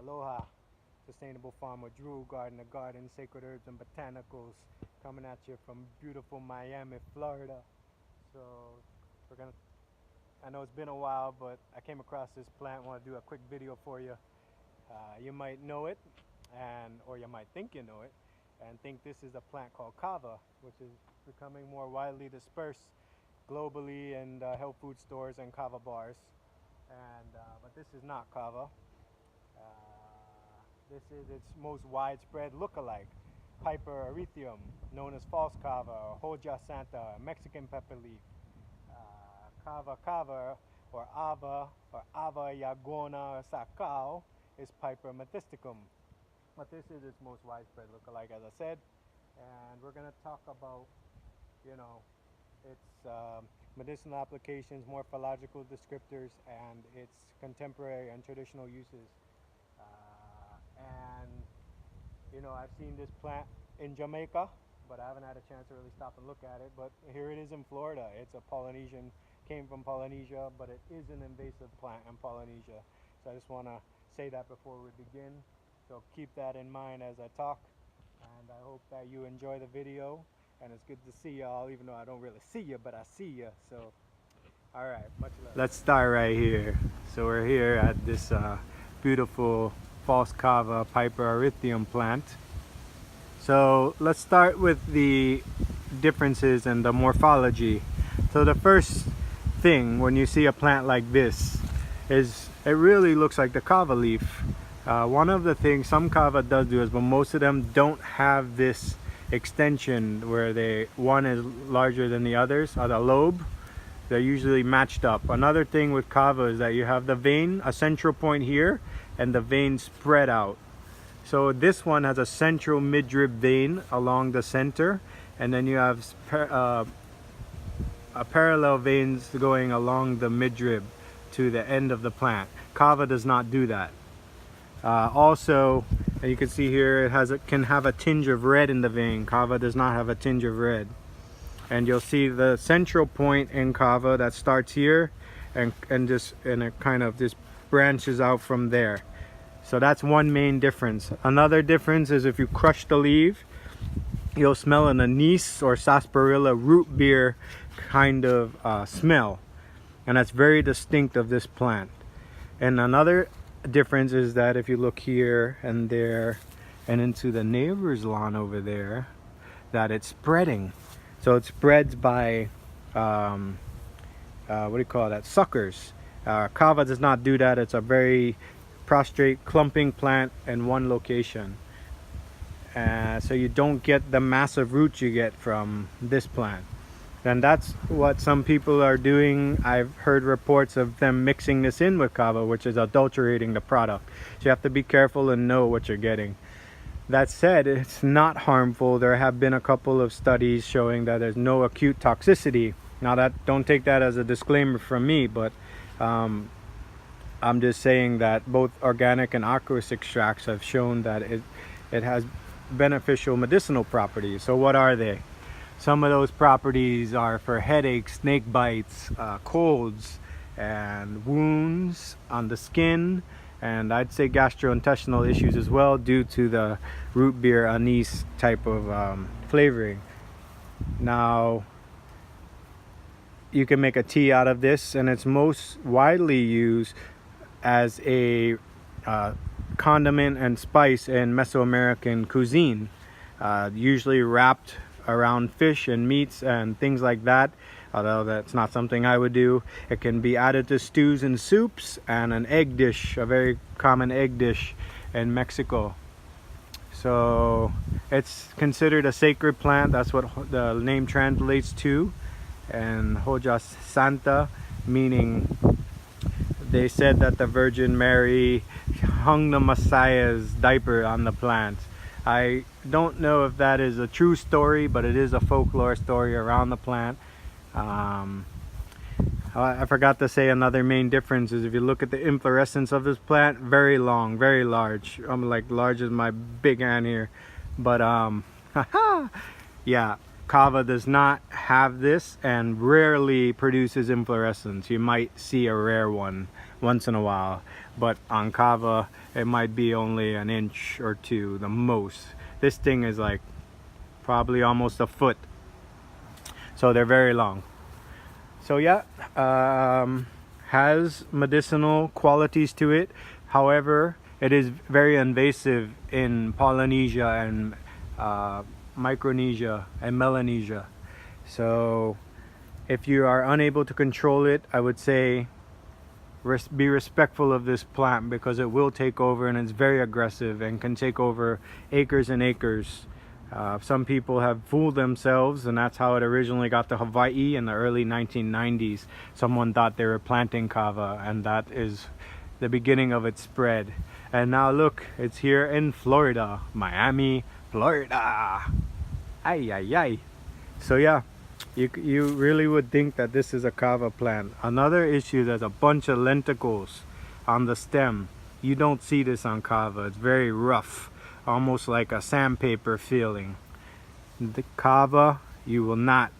Aloha, Sustainable Farmer, Drew Garden, the Garden, Sacred Herbs and Botanicals, coming at you from beautiful Miami, Florida. So I know it's been a while, but I came across this plant. Want to do a quick video for you. You might know it, or you might think you know it, and think this is a plant called Kava, which is becoming more widely dispersed globally in health food stores and Kava bars. But this is not Kava. This is its most widespread look-alike, Piper erythricum, known as false Kava, or Hoja Santa, Mexican pepper leaf. Kava, or Ava, or 𝐰𝐢𝐿𝐵 is Piper methysticum. But this is its most widespread look-alike, as I said. And we're going to talk about, its medicinal applications, morphological descriptors, and its contemporary and traditional uses. I've seen this plant in Jamaica, but I haven't had a chance to really stop and look at it. But here it is in Florida. It's a Polynesian, came from Polynesia, but it is an invasive plant in Polynesia. So I just want to say that before we begin. So keep that in mind as I talk. And I hope that you enjoy the video. And it's good to see y'all, even though I don't really see you, but I see you. So, all right, much love. Let's start right here. So we're here at this beautiful false Kava Piper erythricum plant. So let's start with the differences and the morphology. So the first thing when you see a plant like this is it really looks like the Kava leaf. One of the things some Kava does do is, but most of them don't have this extension where one is larger than the others, or the lobe. They're usually matched up. Another thing with Kava is that you have the vein, a central point here, and the vein spread out. So this one has a central midrib vein along the center, and then you have parallel veins going along the midrib to the end of the plant. Kava does not do that. Also, and you can see here it can have a tinge of red in the vein. Kava does not have a tinge of red. And you'll see the central point in Kava that starts here and it kind of just branches out from there. So that's one main difference. Another difference is if you crush the leaf, you'll smell an anise or sarsaparilla root beer kind of smell, and that's very distinct of this plant. And another difference is that if you look here and there and into the neighbor's lawn over there, that it's spreading. So it spreads by what do you call that, suckers. Kava does not do that. It's a very prostrate clumping plant in one location, so you don't get the massive roots you get from this plant. And that's what some people are doing. I've heard reports of them mixing this in with Kava, which is adulterating the product. So you have to be careful and know what you're getting. That said, it's not harmful. There have been a couple of studies showing that there's no acute toxicity. Now, don't take that as a disclaimer from me, but I'm just saying that both organic and aqueous extracts have shown that it has beneficial medicinal properties. So what are they? Some of those properties are for headaches, snake bites, colds, and wounds on the skin, and I'd say gastrointestinal issues as well, due to the root beer anise type of flavoring. Now, you can make a tea out of this, and it's most widely used as a condiment and spice in Mesoamerican cuisine, usually wrapped around fish and meats and things like that, although that's not something I would do. It can be added to stews and soups, and an egg dish, a very common egg dish in Mexico. So it's considered a sacred plant. That's what the name translates to. And Hoja Santa, meaning they said that the Virgin Mary hung the Messiah's diaper on the plant. I don't know if that is a true story, but it is a folklore story around the plant. I forgot to say another main difference is if you look at the inflorescence of this plant, very long, very large. Like large as my big hand here. But yeah, Kava does not have this and rarely produces inflorescence. You might see a rare one once in a while, but on kava it might be only an inch or two the most. This thing is like probably almost a foot, so they're very long. So yeah, has medicinal qualities to it. However, it is very invasive in Polynesia and Micronesia and Melanesia. So if you are unable to control it, I would say be respectful of this plant, because it will take over, and it's very aggressive and can take over acres and acres. Some people have fooled themselves, and that's how it originally got to Hawaii in the early 1990s. Someone thought they were planting kava, and that is the beginning of its spread. And now look, it's here in Florida, Miami, Florida. Ay, ay, ay. So yeah, you really would think that this is a kava plant. Another issue, there's a bunch of lenticels on the stem. You don't see this on kava. It's very rough, almost like a sandpaper feeling. The kava, you will not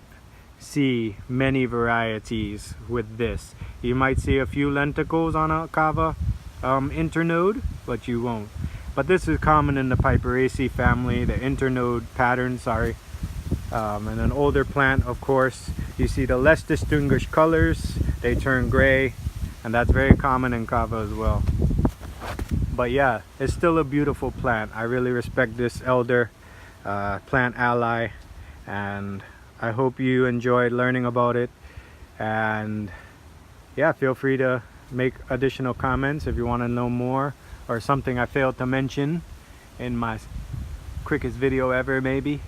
see many varieties with this. You might see a few lenticels on a kava internode, but you won't. But this is common in the Piperaceae family, the internode pattern, sorry. And an older plant, of course, you see the less distinguished colors, they turn gray, and that's very common in kava as well. But yeah, it's still a beautiful plant. I really respect this elder plant ally, and I hope you enjoyed learning about it. And yeah, feel free to make additional comments if you want to know more, or something I failed to mention in my quickest video ever maybe.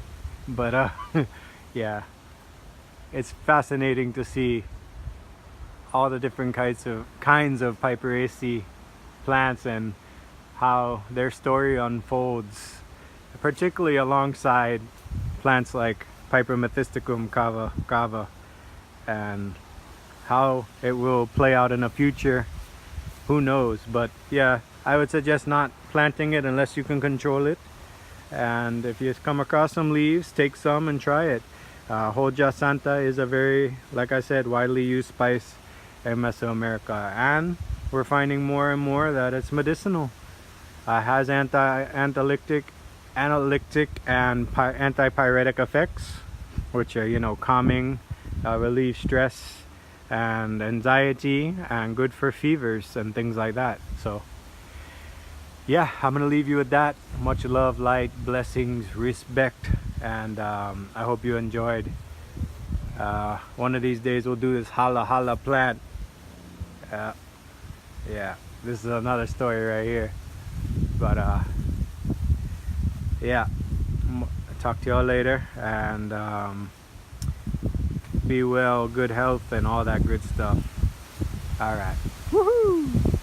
But yeah, it's fascinating to see all the different kinds of Piperaceae plants and how their story unfolds, particularly alongside plants like Piper methysticum kava, and how it will play out in the future, who knows. But yeah, I would suggest not planting it unless you can control it. And if you come across some leaves, take some and try it. Hoja Santa is a very, like I said, widely used spice in Mesoamerica, and we're finding more and more that it's medicinal. Has analytic and antipyretic effects, which are, you know, calming, relieve stress and anxiety, and good for fevers and things like that. So yeah, I'm gonna leave you with that. Much love, light, blessings, respect, and I hope you enjoyed. One of these days we'll do this hala plant. Yeah, this is another story right here. But yeah, talk to y'all later, and be well, good health, and all that good stuff. All right, woohoo!